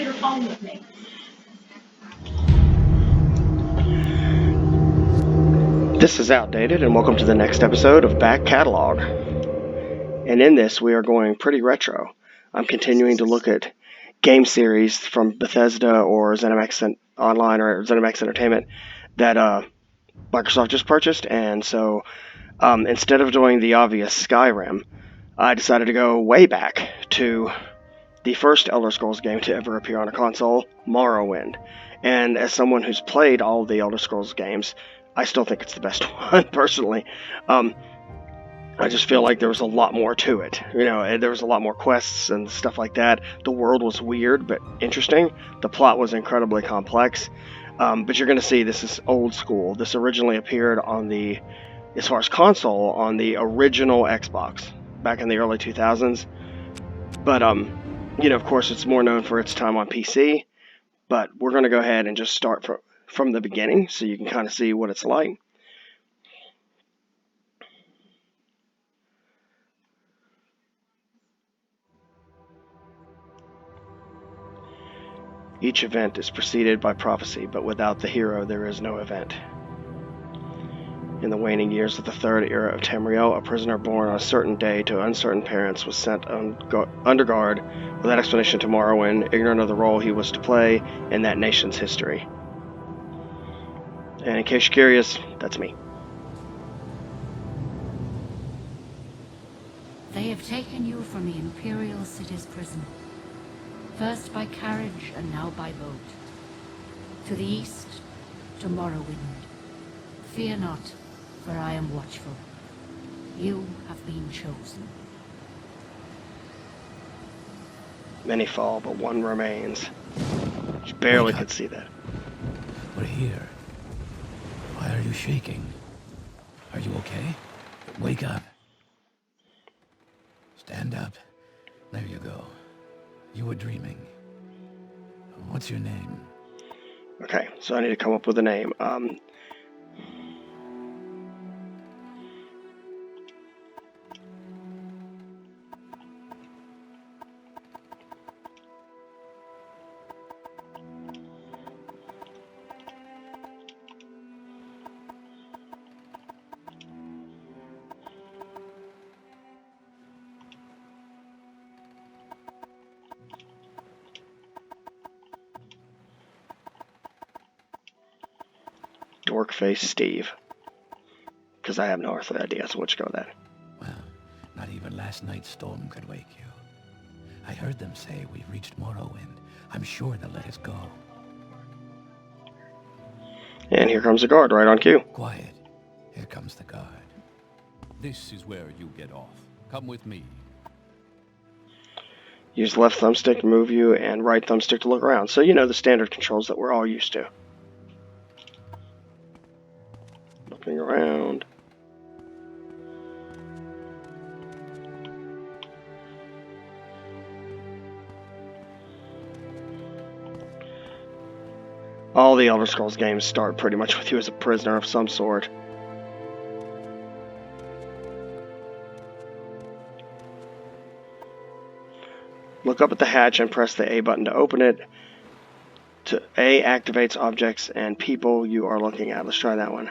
computer phone with me. This is Outdated, and welcome to the next episode of Back Catalog. And in this, we are going pretty retro. I'm continuing to look at game series from Bethesda or Zenimax Online or Zenimax Entertainment that Microsoft just purchased. And so instead of doing the obvious Skyrim, I decided to go way back to the first Elder Scrolls game to ever appear on a console, Morrowind. And as someone who's played all of the Elder Scrolls games, I still think it's the best one, personally. I just feel like there was a lot more to it. You know, there was a lot more quests and stuff like that. The world was weird but interesting. The plot was incredibly complex. But you're going to see this is old school. This originally appeared on the, as far as console, on the original Xbox back in the early 2000s. But, you know, of course, it's more known for its time on PC. But we're going to go ahead and just start from the beginning so you can kind of see what it's like. Each event is preceded by prophecy, but without the hero there is no event. In the waning years of the Third Era of Tamriel, a prisoner born on a certain day to uncertain parents was sent under guard without explanation to Morrowind, ignorant of the role he was to play in that nation's history. And in case you're curious, that's me. They have taken you from the Imperial City's prison, first by carriage and now by boat. To the east, to Morrowind. Fear not, for I am watchful. You have been chosen. Many fall, but one remains. You barely could see that. We're here. Why are you shaking? Are you okay? Wake up. Stand up. There you go. You were dreaming. What's your name? Okay, so I need to come up with a name. Dorkface Steve. Because I have no earthly idea, so let's go with that. Well, not even last night's storm could wake you. I heard them say we've reached Morrowind. I'm sure they'll let us go. And here comes the guard, right on cue. Quiet. Here comes the guard. This is where you get off. Come with me. Use left thumbstick to move you and right thumbstick to look around. So you know the standard controls that we're all used to. Looking around. All the Elder Scrolls games start pretty much with you as a prisoner of some sort. Look up at the hatch and press the A button to open it. A activates objects and people you are looking at. Let's try that one.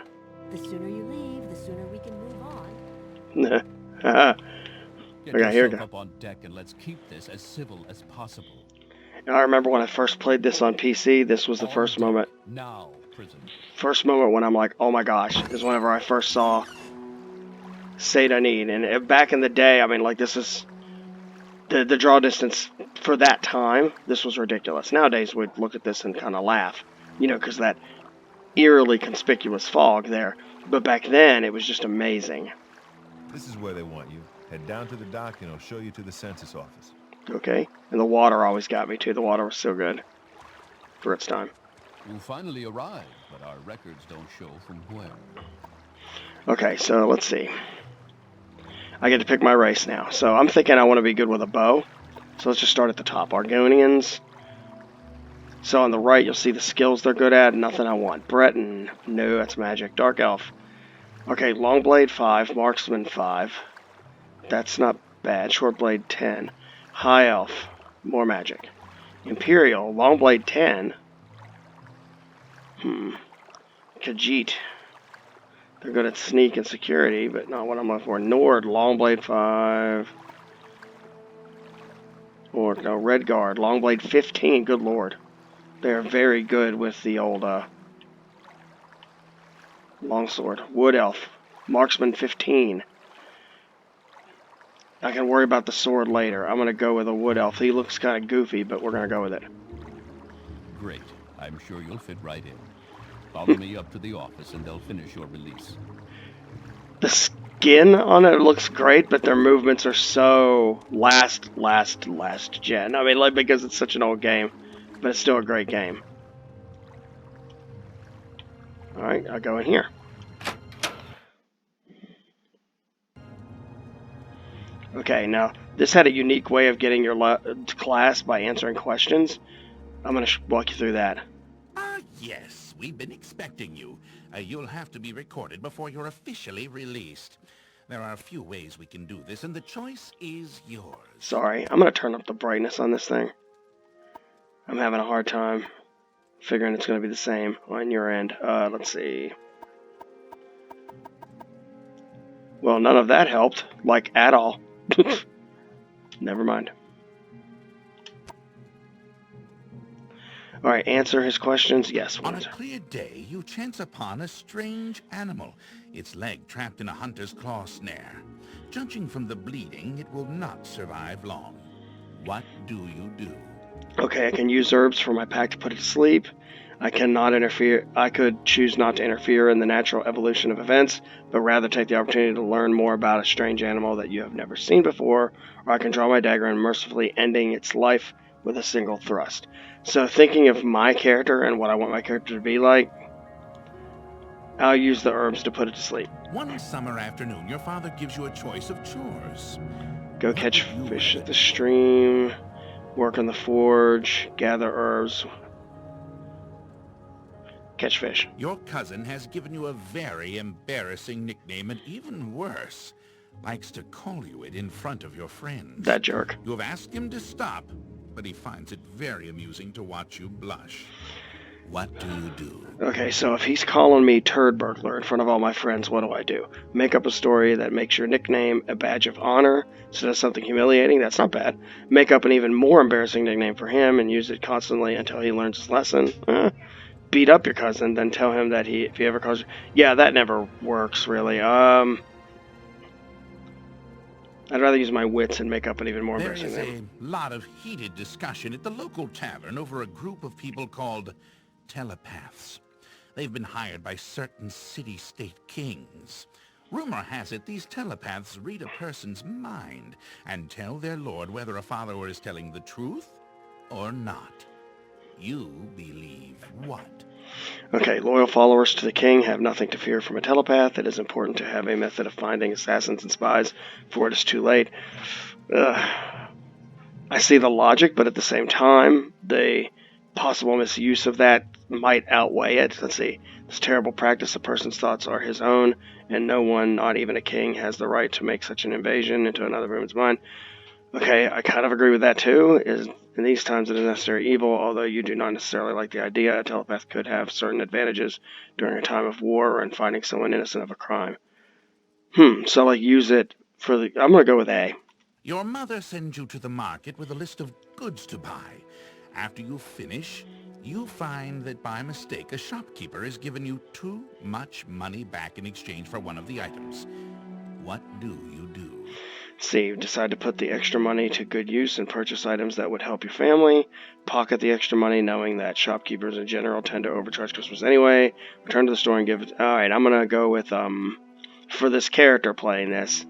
The sooner you leave, the sooner we can move on. Get Okay, here we yourself go. up on deck and let's keep this as civil as possible. And I remember when I first played this on PC, this was the On first deck moment. Now, prison. First moment when I'm like, oh my gosh, is whenever I first saw Satanin. And back in the day, I mean, like, this is the draw distance for that time. This was ridiculous. Nowadays, we'd look at this and kind of laugh, you know, because that eerily conspicuous fog there. But back then, it was just amazing. This is where they want you. Head down to the dock and I'll show you to the census office. Okay, and the water always got me too. The water was so good for its time. You finally arrived, but our records don't show from where. Okay, so let's see. I get to pick my race now. So I'm thinking I want to be good with a bow. So let's just start at the top. Argonians. So on the right, you'll see the skills they're good at. Nothing I want. Breton. No, that's magic. Dark Elf. Okay, Longblade 5. Marksman 5. That's not bad. Short Blade 10. High Elf. More magic. Imperial, Longblade 10. Khajiit. They're good at sneak and security, but not what I'm looking for. Nord, Longblade 5. Or, no, Red Guard, Longblade 15. Good lord. They're very good with the old, longsword. Wood Elf, Marksman 15. I can worry about the sword later. I'm going to go with a Wood Elf. He looks kind of goofy, but we're going to go with it. Great. I'm sure you'll fit right in. Follow me up to the office and they'll finish your release. The skin on it looks great, but their movements are so last gen. I mean, like, because it's such an old game, but it's still a great game. Alright, I'll go in here. Okay, now, this had a unique way of getting your class by answering questions. I'm going to walk you through that. Yes, we've been expecting you. You'll have to be recorded before you're officially released. There are a few ways we can do this, and the choice is yours. Sorry, I'm going to turn up the brightness on this thing. I'm having a hard time figuring it's going to be the same on your end. Let's see. Well, none of that helped, like, at all. Never mind. Alright, answer his questions. Yes, On a clear day, you chance upon a strange animal, its leg trapped in a hunter's claw snare. Judging from the bleeding, it will not survive long. What do you do? Okay, I can use herbs for my pack to put it to sleep. I cannot interfere. I could choose not to interfere in the natural evolution of events, but rather take the opportunity to learn more about a strange animal that you have never seen before, or I can draw my dagger and mercifully ending its life with a single thrust. So thinking of my character and what I want my character to be like, I'll use the herbs to put it to sleep. One summer afternoon, your father gives you a choice of chores. Go catch fish at the stream, work on the forge, gather herbs, catch fish. Your cousin has given you a very embarrassing nickname, and even worse, likes to call you it in front of your friends. That jerk. You have asked him to stop, but he finds it very amusing to watch you blush. What do you do? Okay, so if he's calling me Turd Burglar in front of all my friends, what do I do? Make up a story that makes your nickname a badge of honor instead of something humiliating? That's not bad. Make up an even more embarrassing nickname for him and use it constantly until he learns his lesson? Beat up your cousin, then tell him that if he ever calls you... Yeah, that never works, really. I'd rather use my wits and make up an even more embarrassing name. There is a lot of heated discussion at the local tavern over a group of people called telepaths. They've been hired by certain city-state kings. Rumor has it these telepaths read a person's mind and tell their lord whether a follower is telling the truth or not. You believe what? Okay, loyal followers to the king have nothing to fear from a telepath. It is important to have a method of finding assassins and spies before it is too late. I see the logic, but at the same time, the possible misuse of that might outweigh it. Let's see. This terrible practice, a person's thoughts are his own, and no one, not even a king, has the right to make such an invasion into another woman's mind. Okay, I kind of agree with that too. In these times it is necessary evil, although you do not necessarily like the idea. A telepath could have certain advantages during a time of war or in finding someone innocent of a crime. So like use it for the... I'm going to go with A. Your mother sends you to the market with a list of goods to buy. After you finish, you find that by mistake a shopkeeper has given you too much money back in exchange for one of the items. What do you do? C. You decide to put the extra money to good use and purchase items that would help your family. Pocket the extra money knowing that shopkeepers in general tend to overcharge customers anyway. Return to the store and give it... Alright, I'm going to go with, for this character playing this,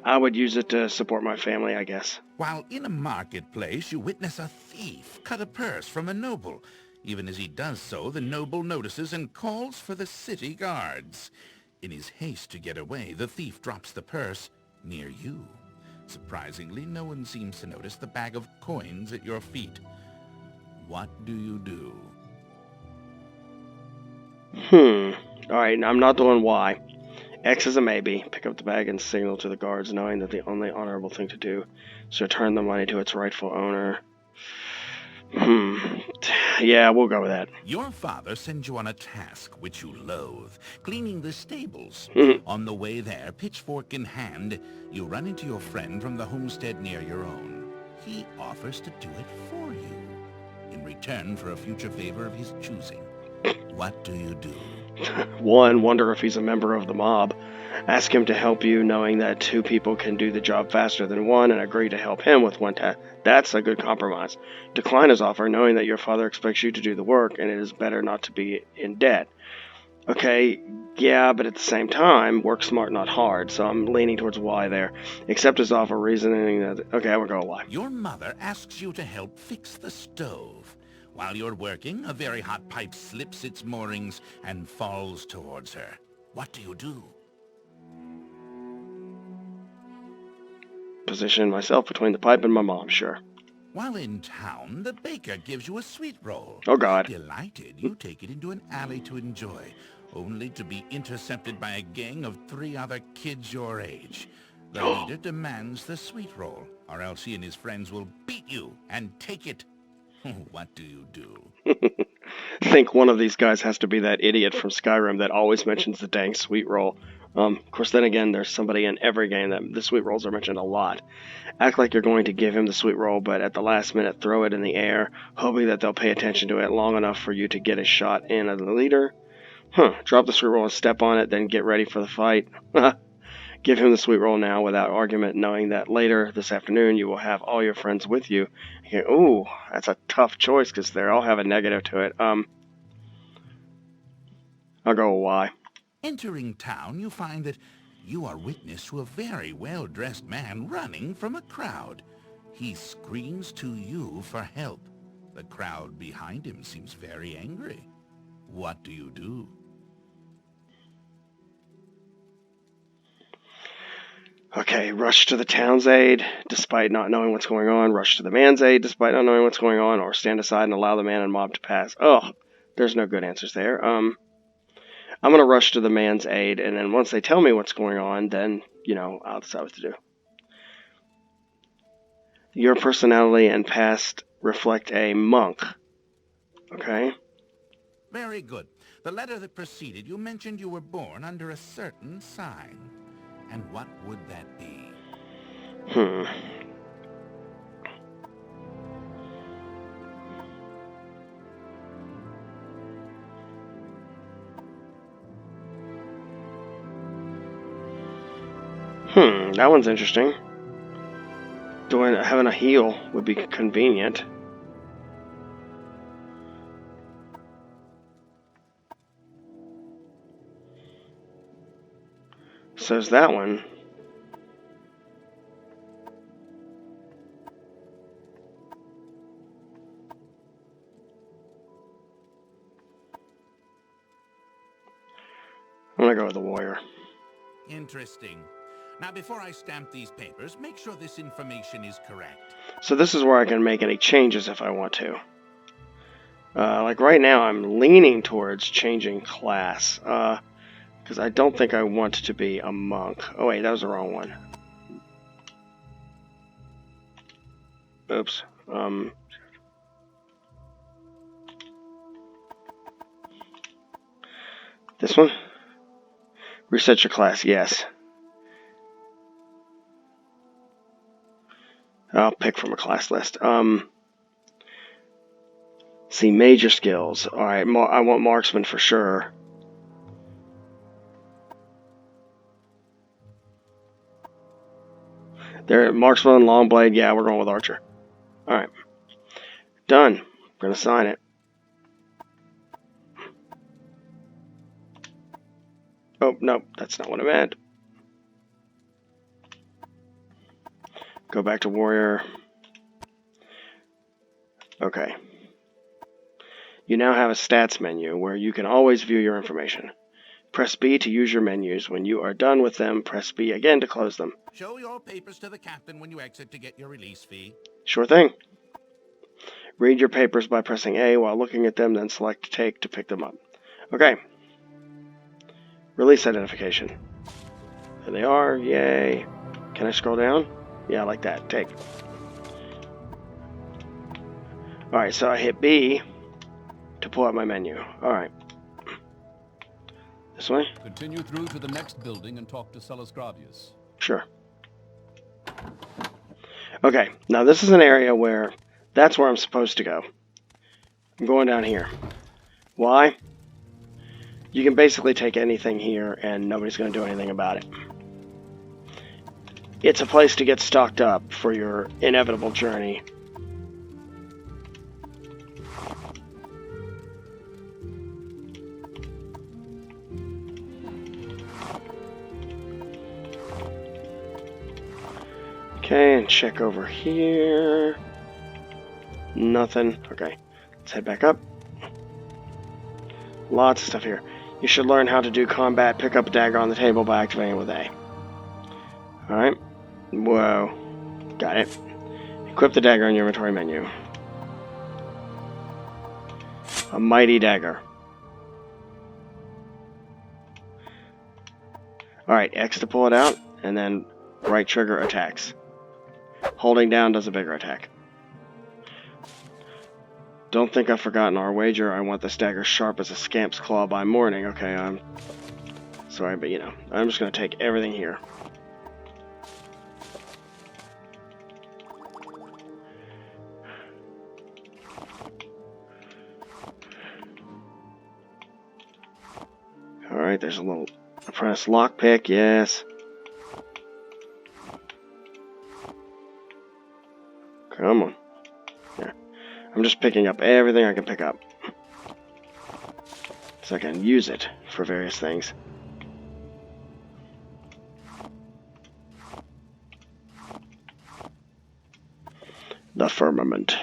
I would use it to support my family, I guess. While in a marketplace, you witness a thief cut a purse from a noble. Even as he does so, the noble notices and calls for the city guards. In his haste to get away, the thief drops the purse near you. Surprisingly, no one seems to notice the bag of coins at your feet. What do you do? Alright, I'm not doing Y. X is a maybe. Pick up the bag and signal to the guards, knowing that the only honorable thing to do is to return the money to its rightful owner. Yeah, we'll go with that. Your father sends you on a task which you loathe, cleaning the stables. On the way there, pitchfork in hand, you run into your friend from the homestead near your own. He offers to do it for you, in return for a future favor of his choosing. What do you do? 1, wonder if he's a member of the mob. Ask him to help you, knowing that 2 people can do the job faster than 1, and agree to help him with 1 task. That's a good compromise. Decline his offer, knowing that your father expects you to do the work, and it is better not to be in debt. Okay, yeah, but at the same time, work smart, not hard, so I'm leaning towards Y there. Accept his offer, reasoning that... Okay, I will go Y. Your mother asks you to help fix the stove. While you're working, a very hot pipe slips its moorings and falls towards her. What do you do? Position myself between the pipe and my mom, sure. While in town, the baker gives you a sweet roll. Oh, God. Delighted, you take it into an alley to enjoy, only to be intercepted by a gang of 3 other kids your age. The leader demands the sweet roll, or else he and his friends will beat you and take it. What do you do? I think one of these guys has to be that idiot from Skyrim that always mentions the dang sweet roll. Of course, then again, there's somebody in every game that the sweet rolls are mentioned a lot. Act like you're going to give him the sweet roll, but at the last minute throw it in the air, hoping that they'll pay attention to it long enough for you to get a shot in at the leader. Drop the sweet roll and step on it, then get ready for the fight. Give him the sweet roll now without argument, knowing that later this afternoon you will have all your friends with you. Ooh, that's a tough choice because they all have a negative to it. I'll go with Y. Entering town, you find that you are witness to a very well-dressed man running from a crowd. He screams to you for help. The crowd behind him seems very angry. What do you do? Okay, rush to the town's aid despite not knowing what's going on, rush to the man's aid despite not knowing what's going on, or stand aside and allow the man and mob to pass. Oh, there's no good answers there. I'm going to rush to the man's aid, and then once they tell me what's going on, then, I'll decide what to do. Your personality and past reflect a monk. Okay? Very good. The letter that preceded you mentioned you were born under a certain sign. And what would that be? That one's interesting. Having a heal would be convenient. So is that one. I'm gonna go with the warrior. Interesting. Now, before I stamp these papers, make sure this information is correct. So this is where I can make any changes if I want to. Like right now, I'm leaning towards changing class. Because I don't think I want to be a monk. Oh wait, that was the wrong one. Oops. This one? Reset your class, yes. I'll pick from a class list. See, major skills. Alright, I want marksman for sure. There, marksman, long blade. Yeah, we're going with archer. Alright. Done. I'm going to sign it. Oh, no, that's not what I meant. Go back to warrior. Okay. You now have a stats menu where you can always view your information. Press B to use your menus. When you are done with them, press B again to close them. Show your papers to the captain when you exit to get your release fee. Sure thing. Read your papers by pressing A while looking at them, then select Take to pick them up. Okay. Release identification. There they are. Yay. Can I scroll down? Yeah, like that. Take. Alright, so I hit B to pull out my menu. Alright. This way? Continue through to the next building and talk to Celis Gravius. Sure. Okay, now this is an area where that's where I'm supposed to go. I'm going down here. Why? You can basically take anything here and nobody's going to do anything about it. It's a place to get stocked up for your inevitable journey. Okay, and check over here. Nothing. Okay, let's head back up. Lots of stuff here. You should learn how to do combat. Pick up a dagger on the table by activating it with A. Alright. Whoa. Got it. Equip the dagger in your inventory menu. A mighty dagger. Alright, X to pull it out, and then right trigger attacks. Holding down does a bigger attack. Don't think I've forgotten our wager. I want this dagger sharp as a scamp's claw by morning. Okay, I'm sorry, but you know, I'm just going to take everything here. Alright, there's a little apprentice lockpick, yes. Come on. Yeah. I'm just picking up everything I can pick up. So I can use it for various things. The firmament.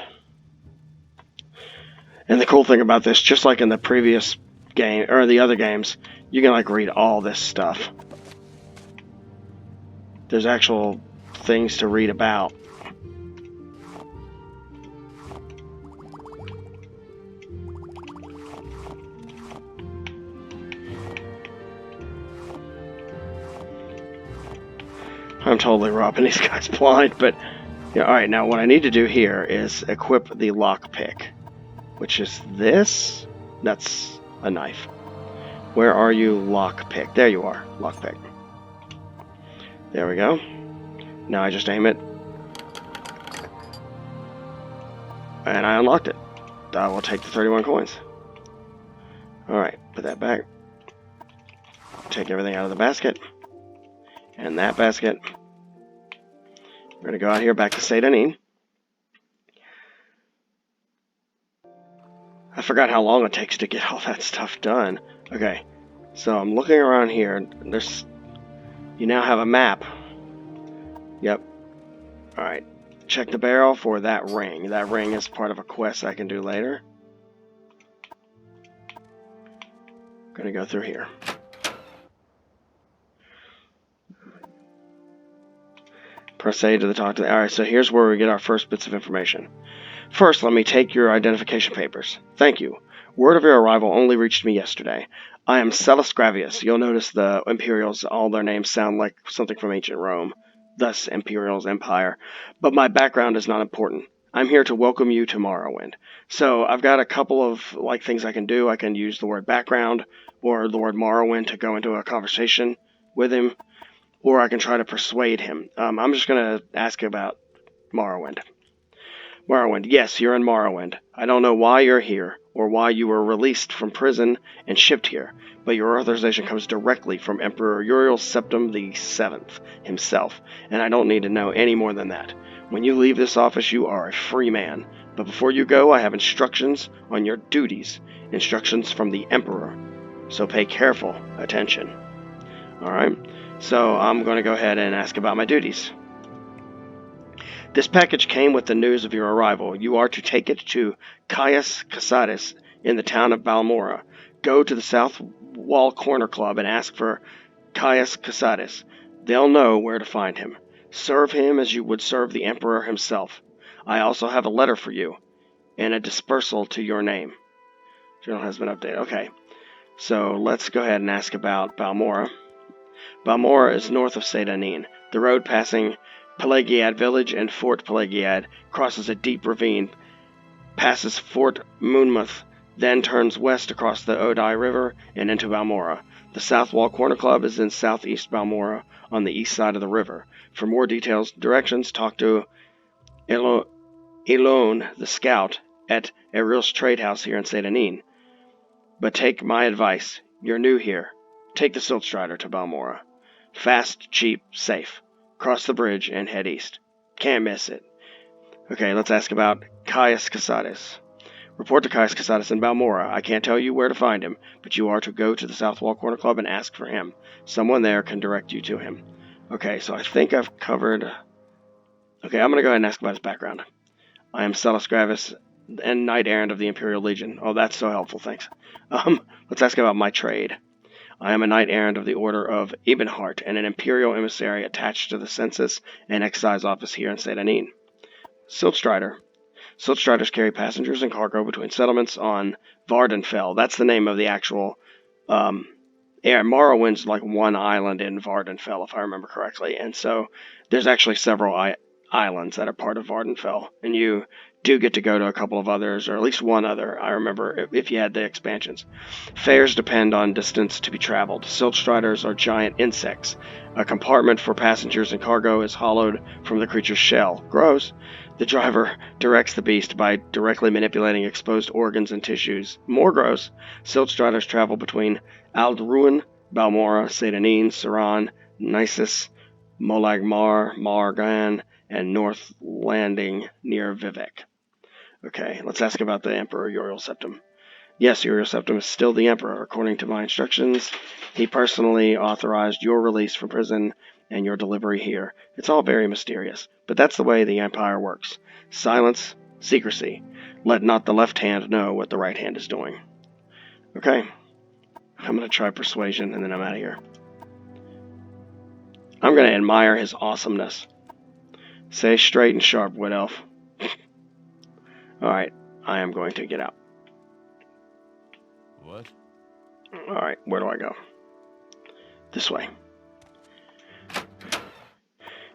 And the cool thing about this, just like in the previous game, or the other games, you can like read all this stuff. There's actual things to read about. I'm totally robbing these guys blind, but yeah, alright, now what I need to do here is equip the lockpick, which is this. That's a knife. Where are you, lockpick? There you are, lockpick. There we go. Now I just aim it. And I unlocked it. I will take the 31 coins. Alright, put that back. Take everything out of the basket. And that basket. We're going to go out here back to Satanin. I forgot how long it takes to get all that stuff done. Okay, so I'm looking around here. There's, you now have a map. Yep. Alright, check the barrel for that ring. That ring is part of a quest I can do later. Gonna go through here. Press A to the talk to. Alright, so here's where we get our first bits of information. First, let me take your identification papers. Thank you. Word of your arrival only reached me yesterday. I am Celis Gravius. You'll notice the Imperials, all their names sound like something from ancient Rome. Thus, Imperials, Empire. But my background is not important. I'm here to welcome you to Morrowind. So, I've got a couple of things I can do. I can use the word background or the word Morrowind to go into a conversation with him. Or I can try to persuade him. I'm just going to ask about Morrowind. Morrowind, yes, you're in Morrowind. I don't know why you're here, or why you were released from prison and shipped here, but your authorization comes directly from Emperor Uriel Septim VII himself, and I don't need to know any more than that. When you leave this office, you are a free man, but before you go, I have instructions on your duties, instructions from the Emperor, so pay careful attention. Alright, so I'm going to go ahead and ask about my duties. This package came with the news of your arrival. You are to take it to Caius Casadis in the town of Balmora. Go to the South Wall Corner Club and ask for Caius Casadis. They'll know where to find him. Serve him as you would serve the Emperor himself. I also have a letter for you, and a dispersal to your name. Journal has been updated. Okay, so let's go ahead and ask about Balmora. Balmora is north of Satanin. The road passing Pelagiad village and Fort Pelagiad crosses a deep ravine passes Fort Moonmouth, then turns west across the Odai River and into Balmora. The South Wall Corner Club is in southeast Balmora on the east side of the river. For more details and directions, talk to Elone, the scout, at Ariel's Trade House here in Satanin. But take my advice. You're new here. Take the Silt Strider to Balmora. Fast, cheap, safe. Cross the bridge and head east. Can't miss it. Okay, let's ask about Caius Casares. Report to Caius Casares in Balmora. I can't tell you where to find him, but you are to go to the South Wall Corner Club and ask for him. Someone there can direct you to him. Okay, so I think I've covered... Okay, I'm going to go ahead and ask about his background. I am Celis Gravis, and Knight Errant of the Imperial Legion. Oh, that's so helpful, thanks. Let's ask about my trade. I am a Knight Errant of the Order of Ebenhart, and an Imperial emissary attached to the Census and Excise Office here in Satanin. Silt Strider. Silt Striders carry passengers and cargo between settlements on Vardenfell. That's the name of the actual... Morrowind's like one island in Vardenfell, if I remember correctly. And so there's actually several islands that are part of Vardenfell. And you do get to go to a couple of others, or at least one other, I remember, if you had the expansions. Fares depend on distance to be traveled. Silt Striders are giant insects. A compartment for passengers and cargo is hollowed from the creature's shell. Gross. The driver directs the beast by directly manipulating exposed organs and tissues. More gross. Silt Striders travel between Aldruin, Balmora, Satanin, Saran, Nisus, Molagmar, Margan, and North Landing near Vivek. Okay, let's ask about the Emperor Uriel Septim. Yes, Uriel Septim is still the Emperor. According to my instructions, he personally authorized your release from prison and your delivery here. It's all very mysterious, but that's the way the Empire works. Silence, secrecy. Let not the left hand know what the right hand is doing. Okay, I'm going to try persuasion, and then I'm out of here. I'm going to admire his awesomeness. Say straight and sharp, Wood Elf. Alright, I am going to get out. What? Alright, where do I go? This way.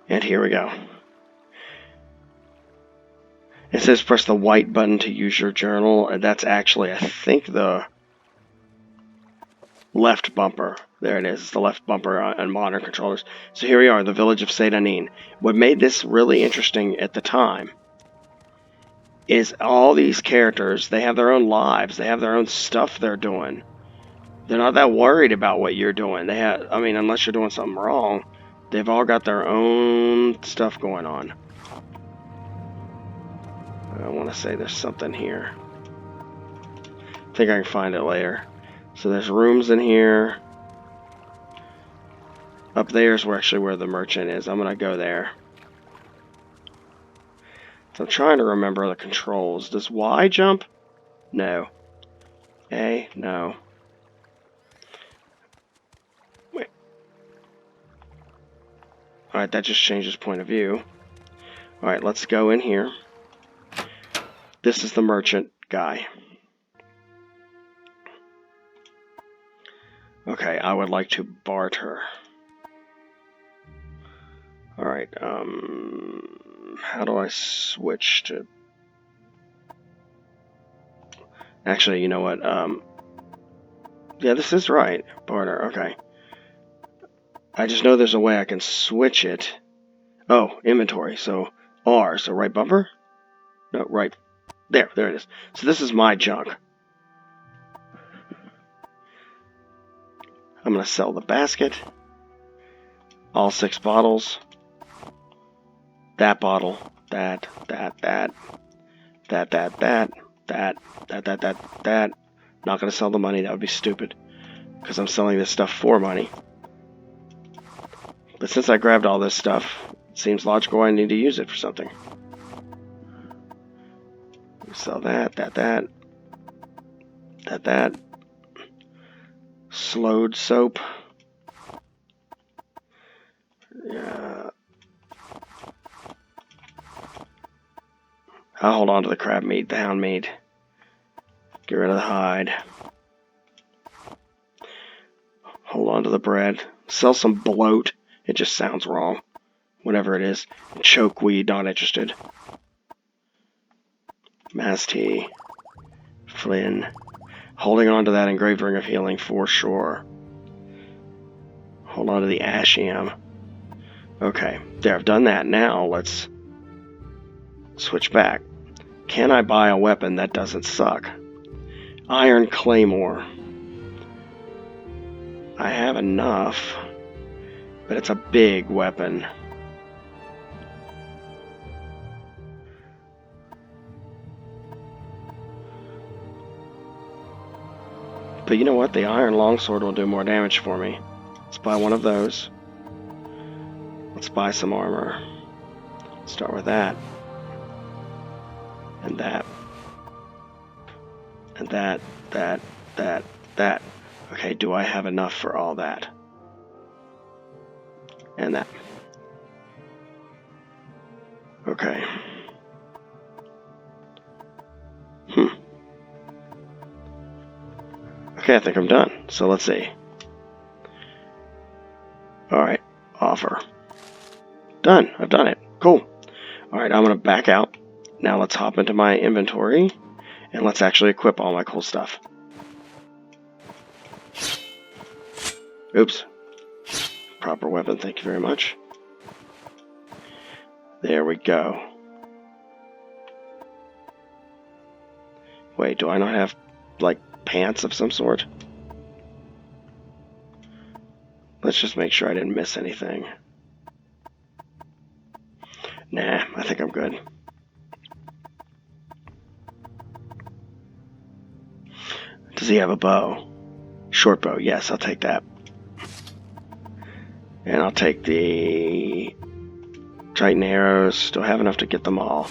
And here we go. It says press the white button to use your journal, and that's actually, I think, the left bumper. There it is. It's the left bumper on modern controllers. So here we are, the village of Satanin. What made this really interesting at the time is all these characters, they have their own lives. They have their own stuff they're doing. They're not that worried about what you're doing. They have, I mean, unless you're doing something wrong, they've all got their own stuff going on. I want to say there's something here. I think I can find it later. So there's rooms in here. Up there is where the merchant is. I'm going to go there. So I'm trying to remember the controls. Does Y jump? No. A? No. Wait. Alright, that just changes point of view. Alright, let's go in here. This is the merchant guy. Okay, I would like to barter. Alright, how do I switch to... Actually, you know what, yeah, this is right. Barter, okay. I just know there's a way I can switch it. Oh, inventory, so R, so right bumper? No, right. There it is. So this is my junk. I'm going to sell the basket. All 6 bottles. That bottle. That. Not going to sell the money. That would be stupid. Because I'm selling this stuff for money. But since I grabbed all this stuff, it seems logical I need to use it for something. Sell that. Slowed soap. Yeah. I'll hold on to the crab meat, the hound meat. Get rid of the hide. Hold on to the bread. Sell some bloat. It just sounds wrong. Whatever it is. Chokeweed, not interested. Masti, Flynn. Holding on to that engraved ring of healing for sure. Hold on to the Ashiam. Okay, there, I've done that. Now let's switch back. Can I buy a weapon that doesn't suck? Iron Claymore. I have enough, but it's a big weapon. But you know what? The Iron Longsword will do more damage for me. Let's buy one of those. Let's buy some armor. Start with that. And that. And that. Okay, do I have enough for all that? And that. Okay. Okay, I think I'm done. So let's see. Alright, offer. Done. I've done it. Cool. Alright, I'm going to back out. Now let's hop into my inventory and let's actually equip all my cool stuff. Oops. Proper weapon, thank you very much. There we go. Wait, do I not have, like, pants of some sort? Let's just make sure I didn't miss anything. Nah, I think I'm good. Does he have a bow? Short bow, yes, I'll take that. And I'll take the Titan arrows. Do I have enough to get them all?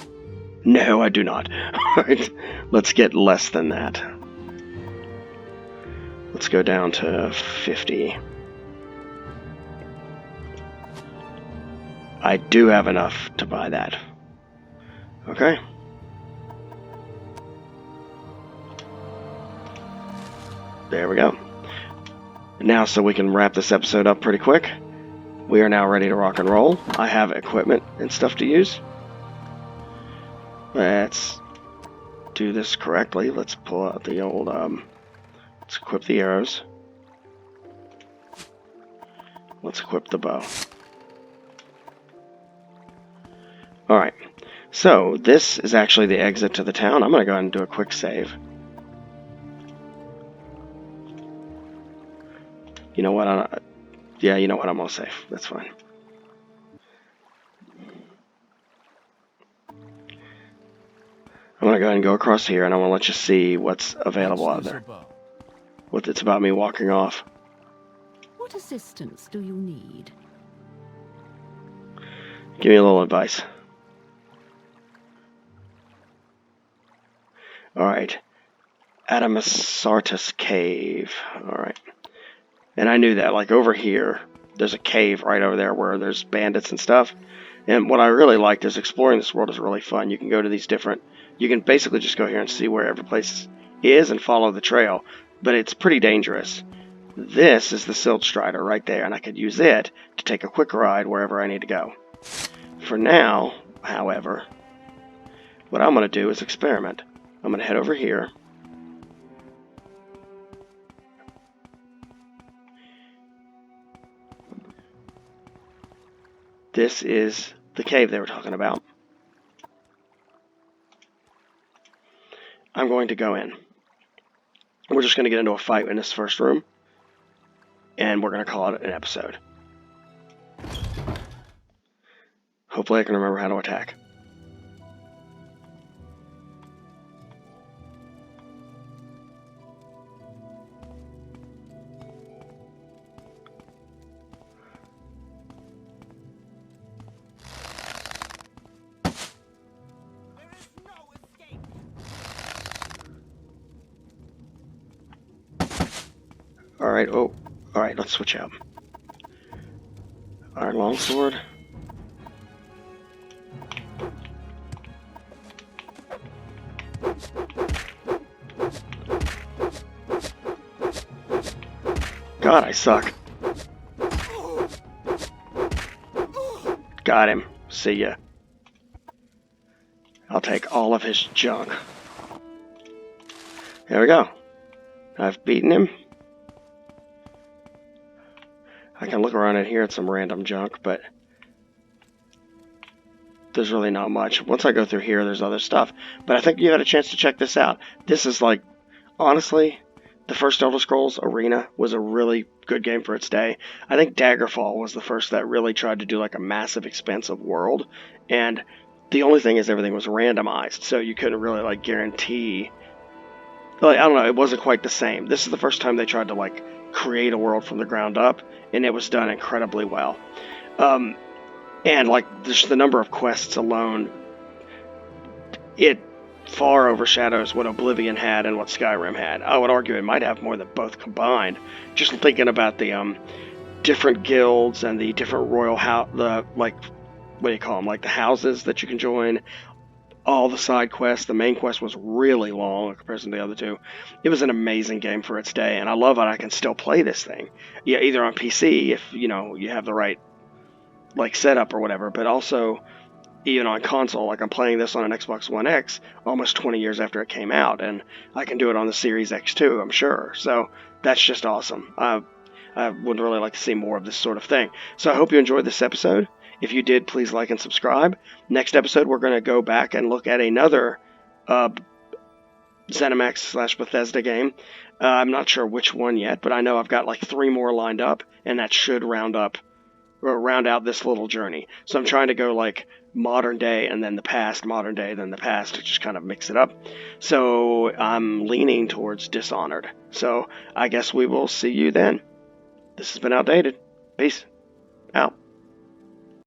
No, I do not. Alright, let's get less than that. Let's go down to 50. I do have enough to buy that. Okay. There we go. Now, so we can wrap this episode up pretty quick, we are now ready to rock and roll. I have equipment and stuff to use. Let's do this correctly. Let's pull out the old, let's equip the arrows. Let's equip the bow. Alright, so this is actually the exit to the town. I'm going to go ahead and do a quick save. You know what? Yeah, you know what? I'm all safe. That's fine. I'm going to go ahead and go across here, and I want to let you see what's available out there. What it's about me walking off. What assistance do you need? Give me a little advice. Alright. Adamasartus Cave. Alright. And I knew that, like over here, there's a cave right over there where there's bandits and stuff. And what I really liked is exploring this world is really fun. You can go to these different, you can basically just go here and see where every place is and follow the trail. But it's pretty dangerous. This is the Silt Strider right there, and I could use it to take a quick ride wherever I need to go. For now, however, what I'm going to do is experiment. I'm going to head over here. This is the cave they were talking about. I'm going to go in. We're just going to get into a fight in this first room. And we're going to call it an episode. Hopefully I can remember how to attack. Alright, oh, alright, let's switch out. Iron Longsword. God, I suck. Got him. See ya. I'll take all of his junk. There we go. I've beaten him. I can look around in here at some random junk, but there's really not much. Once I go through here, there's other stuff. But I think you had a chance to check this out. This is like, honestly, the first Elder Scrolls Arena was a really good game for its day. I think Daggerfall was the first that really tried to do like a massive, expansive world. And the only thing is everything was randomized, so you couldn't really like guarantee. Like, I don't know, it wasn't quite the same. This is the first time they tried to like create a world from the ground up, and it was done incredibly well. And like just the number of quests alone, it far overshadows what Oblivion had and what Skyrim had. I would argue it might have more than both combined. Just thinking about the different guilds and the different royal like what do you call them? Like the houses that you can join. All the side quests. The main quest was really long in comparison to the other two. It was an amazing game for its day, and I love that I can still play this thing. Yeah, either on PC if you have the right like setup or whatever, but also even on console. Like I'm playing this on an Xbox One X almost 20 years after it came out, and I can do it on the Series X too, I'm sure. So that's just awesome. I would really like to see more of this sort of thing. So I hope you enjoyed this episode. If you did, please like and subscribe. Next episode, we're going to go back and look at another Zenimax/Bethesda game. I'm not sure which one yet, but I know I've got like 3 more lined up, and that should round out this little journey. So I'm trying to go like modern day and then the past, modern day, then the past, to just kind of mix it up. So I'm leaning towards Dishonored. So I guess we will see you then. This has been Outdated. Peace out.